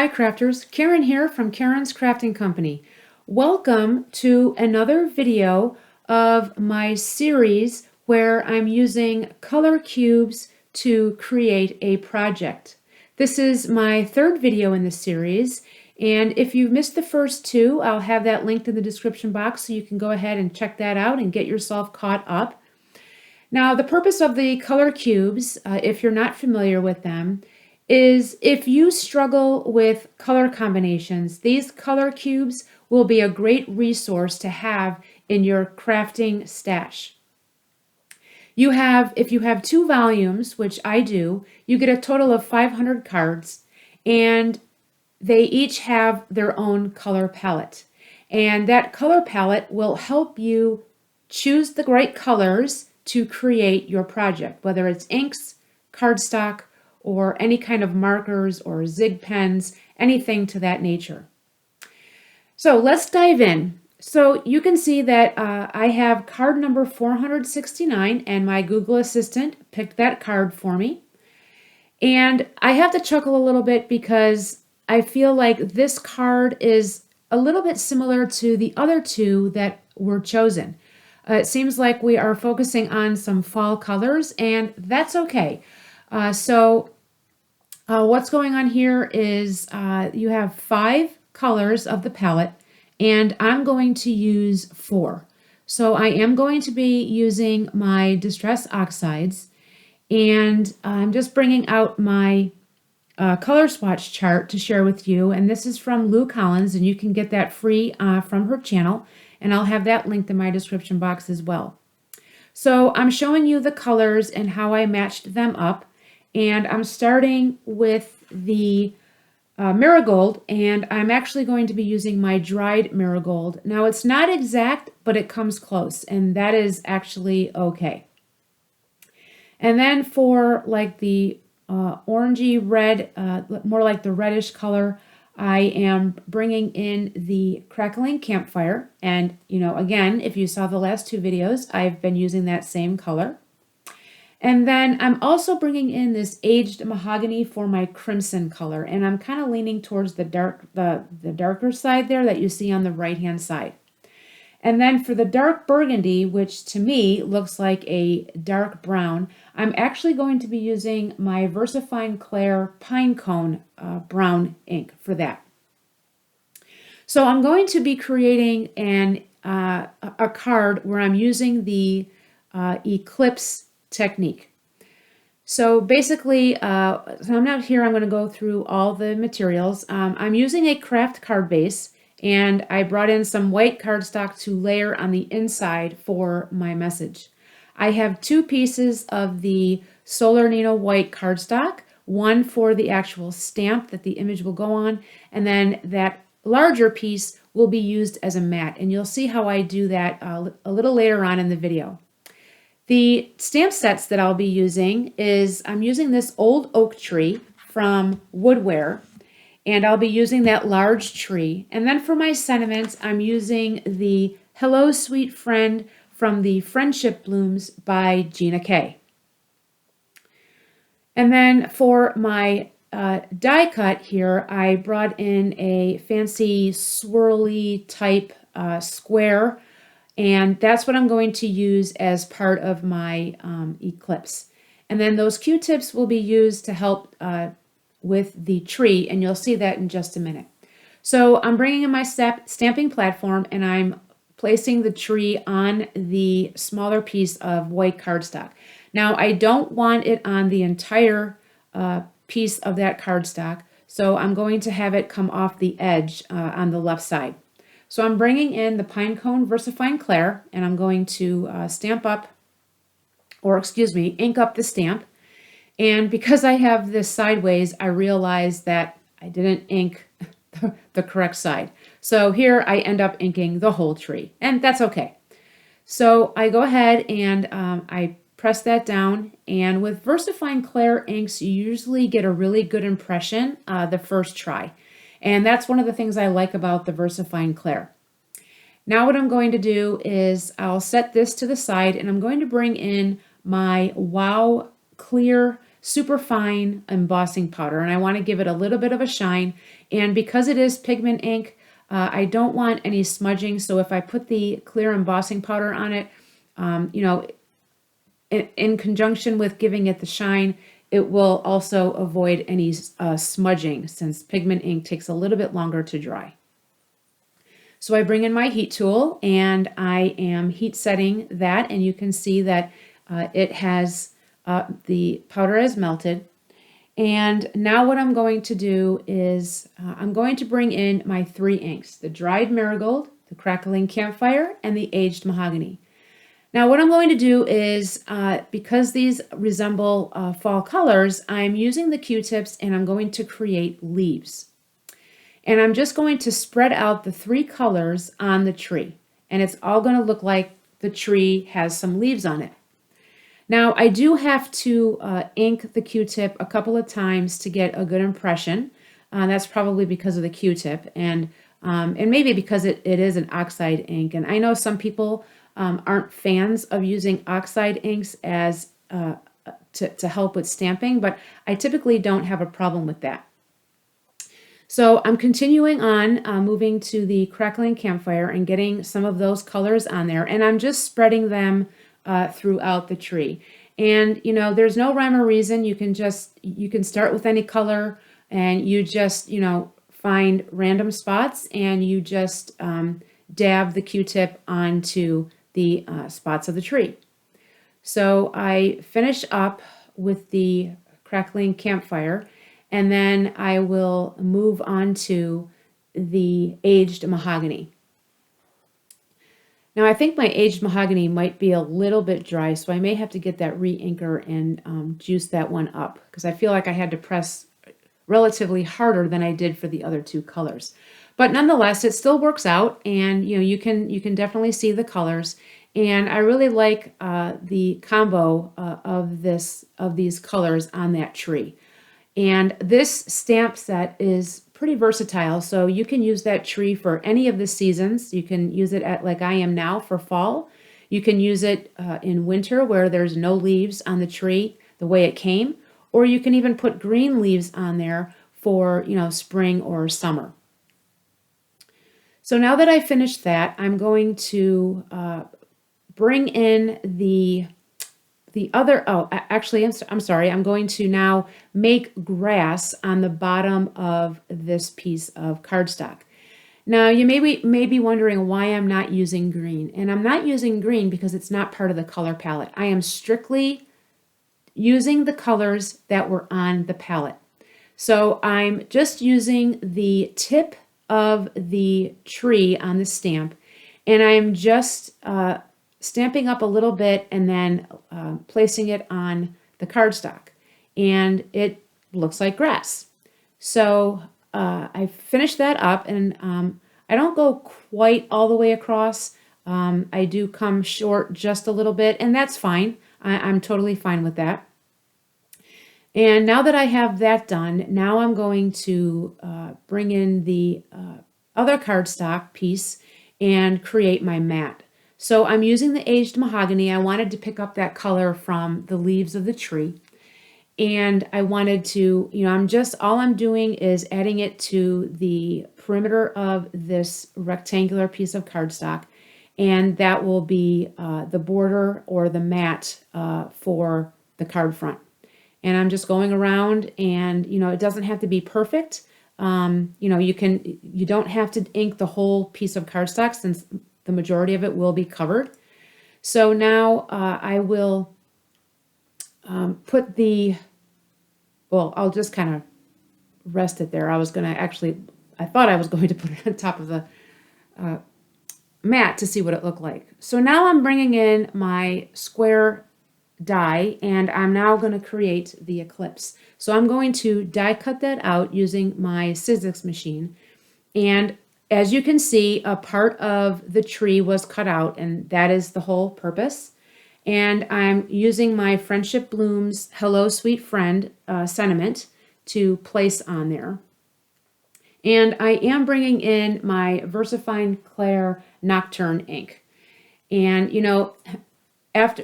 Hi crafters, Karen here from Karen's Crafting Company. Welcome to another video of my series where I'm using color cubes to create a project. This is my third video in the series, and if you missed the first two, I'll have that linked in the description box so you can go ahead and check that out and get yourself caught up. Now, the purpose of the color cubes, if you're not familiar with them, is if you struggle with color combinations, these color cubes will be a great resource to have in your crafting stash. If you have two volumes, which I do, you get a total of 500 cards, and they each have their own color palette. And that color palette will help you choose the right colors to create your project, whether it's inks, cardstock, or any kind of markers or zig pens, anything to that nature. So let's dive in. So you can see that I have card number 469, and my Google Assistant picked that card for me. And I have to chuckle a little bit because I feel like this card is a little bit similar to the other two that were chosen. It seems like we are focusing on some fall colors, and that's okay. What's going on here is you have 5 colors of the palette, and I'm going to use 4. So I am going to be using my Distress Oxides, and I'm just bringing out my color swatch chart to share with you, and this is from Lou Collins, and you can get that free from her channel, and I'll have that linked in my description box as well. So I'm showing you the colors and how I matched them up, and I'm starting with the marigold, and I'm actually going to be using my dried marigold. Now it's not exact, but it comes close, and that is actually okay. And then for like the orangey red, more like the reddish color, I am bringing in the crackling campfire. And, again, if you saw the last 2 videos, I've been using that same color. And then I'm also bringing in this aged mahogany for my crimson color. And I'm kind of leaning towards the darker side there that you see on the right-hand side. And then for the dark burgundy, which to me looks like a dark brown, I'm actually going to be using my VersaFine Clair Pine Cone brown ink for that. So I'm going to be creating a card where I'm using the eclipse technique. So basically, so I'm not here, I'm going to go through all the materials. I'm using a craft card base, and I brought in some white cardstock to layer on the inside for my message. I have 2 pieces of the Solar Nino white cardstock, one for the actual stamp that the image will go on, and then that larger piece will be used as a mat, and you'll see how I do that a little later on in the video. The stamp sets that I'll be using I'm using this old oak tree from Woodware, and I'll be using that large tree. And then for my sentiments, I'm using the Hello Sweet Friend from the Friendship Blooms by Gina K. And then for my die cut here, I brought in a fancy swirly type square, and that's what I'm going to use as part of my eclipse. And then those Q-tips will be used to help with the tree, and you'll see that in just a minute. So I'm bringing in my stamping platform, and I'm placing the tree on the smaller piece of white cardstock. Now I don't want it on the entire piece of that cardstock, so I'm going to have it come off the edge on the left side. So I'm bringing in the Pinecone VersaFine Clair, and I'm going to ink up the stamp. And because I have this sideways, I realized that I didn't ink the correct side. So here I end up inking the whole tree, and that's okay. So I go ahead and I press that down, and with VersaFine Clair inks, you usually get a really good impression the first try. And that's one of the things I like about the VersaFine Clair. Now what I'm going to do is I'll set this to the side, and I'm going to bring in my Wow Clear super fine embossing powder, and I want to give it a little bit of a shine. And because it is pigment ink, I don't want any smudging, so if I put the clear embossing powder on it, you know, in conjunction with giving it the shine, it will also avoid any smudging, since pigment ink takes a little bit longer to dry. So I bring in my heat tool and I am heat setting that, and you can see that it has, the powder has melted. And now what I'm going to do is I'm going to bring in my 3 inks, the dried marigold, the crackling campfire, and the aged mahogany. Now what I'm going to do is, because these resemble fall colors, I'm using the Q-tips and I'm going to create leaves. And I'm just going to spread out the 3 colors on the tree. And it's all going to look like the tree has some leaves on it. Now I do have to ink the Q-tip a couple of times to get a good impression. That's probably because of the Q-tip, and maybe because it is an oxide ink. And I know some people aren't fans of using oxide inks as to help with stamping, but I typically don't have a problem with that. So I'm continuing on, moving to the crackling campfire and getting some of those colors on there, and I'm just spreading them throughout the tree. And you know, there's no rhyme or reason. You can start with any color, and you just, you know, find random spots and you just dab the Q-tip onto the spots of the tree. So I finish up with the crackling campfire, and then I will move on to the aged mahogany. Now I think my aged mahogany might be a little bit dry, so I may have to get that re-inker and juice that one up, because I feel like I had to press relatively harder than I did for the other 2 colors. But nonetheless, it still works out, and you know, you can definitely see the colors. And I really like the combo of these colors on that tree. And this stamp set is pretty versatile, so you can use that tree for any of the seasons. You can use it at, like I am now, for fall. You can use it in winter where there's no leaves on the tree the way it came, or you can even put green leaves on there for, you know, spring or summer. So now that I finished that, I'm going to bring in the other, oh, actually, I'm sorry, I'm going to now make grass on the bottom of this piece of cardstock. Now, you may be wondering why I'm not using green. And I'm not using green because it's not part of the color palette. I am strictly using the colors that were on the palette. So I'm just using the tip of the tree on the stamp, and I'm just stamping up a little bit and then placing it on the cardstock, and it looks like grass. So I finished that up, and I don't go quite all the way across. I do come short just a little bit, and that's fine. I'm totally fine with that. And now that I have that done, now I'm going to bring in the other cardstock piece and create my mat. So I'm using the aged mahogany. I wanted to pick up that color from the leaves of the tree. And I wanted to, you know, all I'm doing is adding it to the perimeter of this rectangular piece of cardstock. And that will be the border or the mat for the card front. And I'm just going around, and, you know, it doesn't have to be perfect. You know, you don't have to ink the whole piece of cardstock, since the majority of it will be covered. So now I will put well, I'll just kind of rest it there. I thought I was going to put it on top of the mat to see what it looked like. So now I'm bringing in my square die, and I'm now going to create the eclipse. So I'm going to die cut that out using my Sizzix machine, and as you can see, a part of the tree was cut out, and that is the whole purpose. And I'm using my Friendship Blooms Hello Sweet Friend sentiment to place on there. And I am bringing in my VersaFine Clair Nocturne ink. And, you know,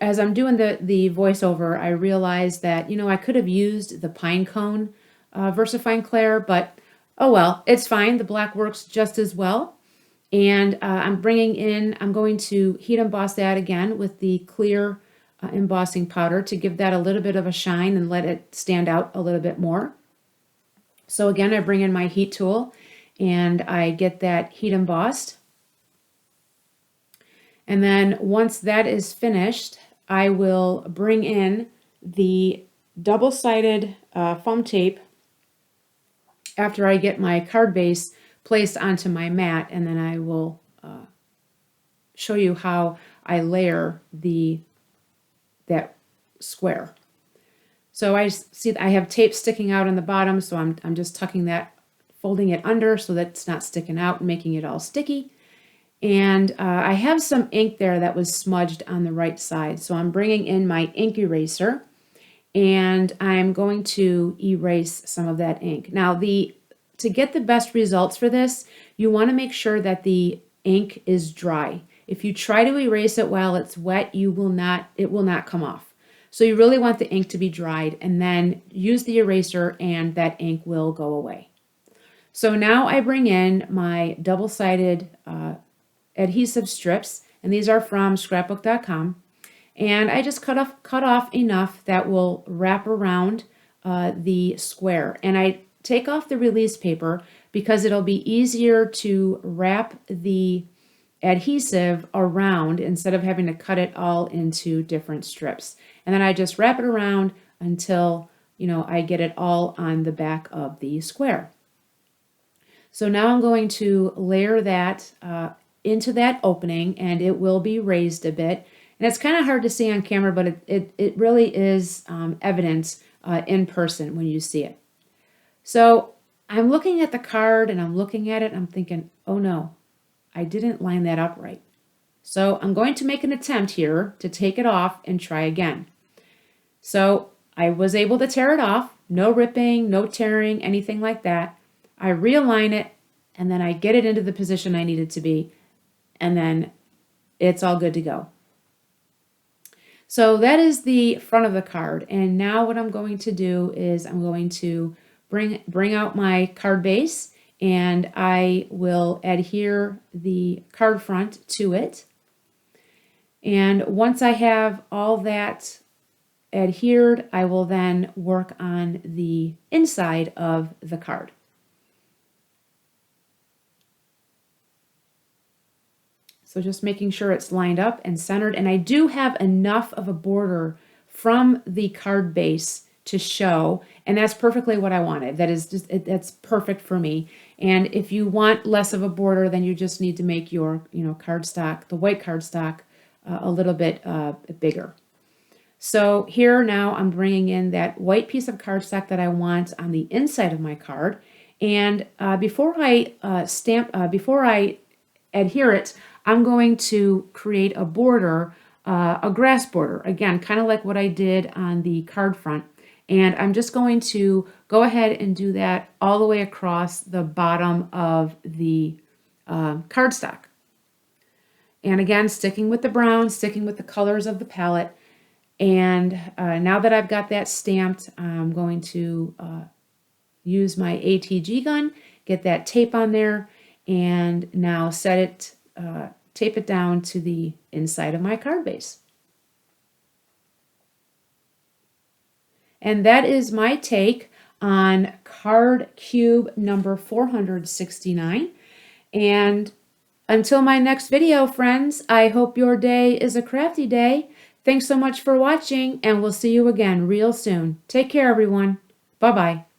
as I'm doing the voiceover, I realized that, I could have used the pine cone VersaFine Clair, but oh well, it's fine. The black works just as well. And I'm going to heat emboss that again with the clear embossing powder to give that a little bit of a shine and let it stand out a little bit more. So again, I bring in my heat tool and I get that heat embossed. And then once that is finished, I will bring in the double-sided foam tape after I get my card base placed onto my mat, and then I will show you how I layer that square. So I see I have tape sticking out on the bottom, so I'm just tucking that, folding it under so that it's not sticking out and making it all sticky. And I have some ink there that was smudged on the right side. So I'm bringing in my ink eraser and I'm going to erase some of that ink. Now, to get the best results for this, you want to make sure that the ink is dry. If you try to erase it while it's wet, it will not come off. So you really want the ink to be dried, and then use the eraser and that ink will go away. So now I bring in my double-sided adhesive strips, and these are from scrapbook.com, and I just cut off enough that will wrap around the square, and I take off the release paper because it'll be easier to wrap the adhesive around instead of having to cut it all into different strips. And then I just wrap it around until I get it all on the back of the square. So now I'm going to layer that into that opening, and it will be raised a bit. And it's kind of hard to see on camera, but it really is evident in person when you see it. So I'm looking at the card and I'm looking at it and I'm thinking, oh no, I didn't line that up right. So I'm going to make an attempt here to take it off and try again. So I was able to tear it off, no ripping, no tearing, anything like that. I realign it and then I get it into the position I need it to be, and then it's all good to go. So that is the front of the card. And now what I'm going to do is I'm going to bring out my card base, and I will adhere the card front to it. And once I have all that adhered, I will then work on the inside of the card. So just making sure it's lined up and centered. And I do have enough of a border from the card base to show, and that's perfectly what I wanted. That's perfect for me. And if you want less of a border, then you just need to make your cardstock, the white cardstock, a little bit bigger. So here now I'm bringing in that white piece of cardstock that I want on the inside of my card. And before I adhere it, I'm going to create a border, a grass border, again, kind of like what I did on the card front. And I'm just going to go ahead and do that all the way across the bottom of the cardstock. And again, sticking with the brown, sticking with the colors of the palette. And now that I've got that stamped, I'm going to use my ATG gun, get that tape on there, and now tape it down to the inside of my card base. And that is my take on card cube number 469. And until my next video, friends, I hope your day is a crafty day. Thanks so much for watching, and we'll see you again real soon. Take care, everyone. Bye-bye.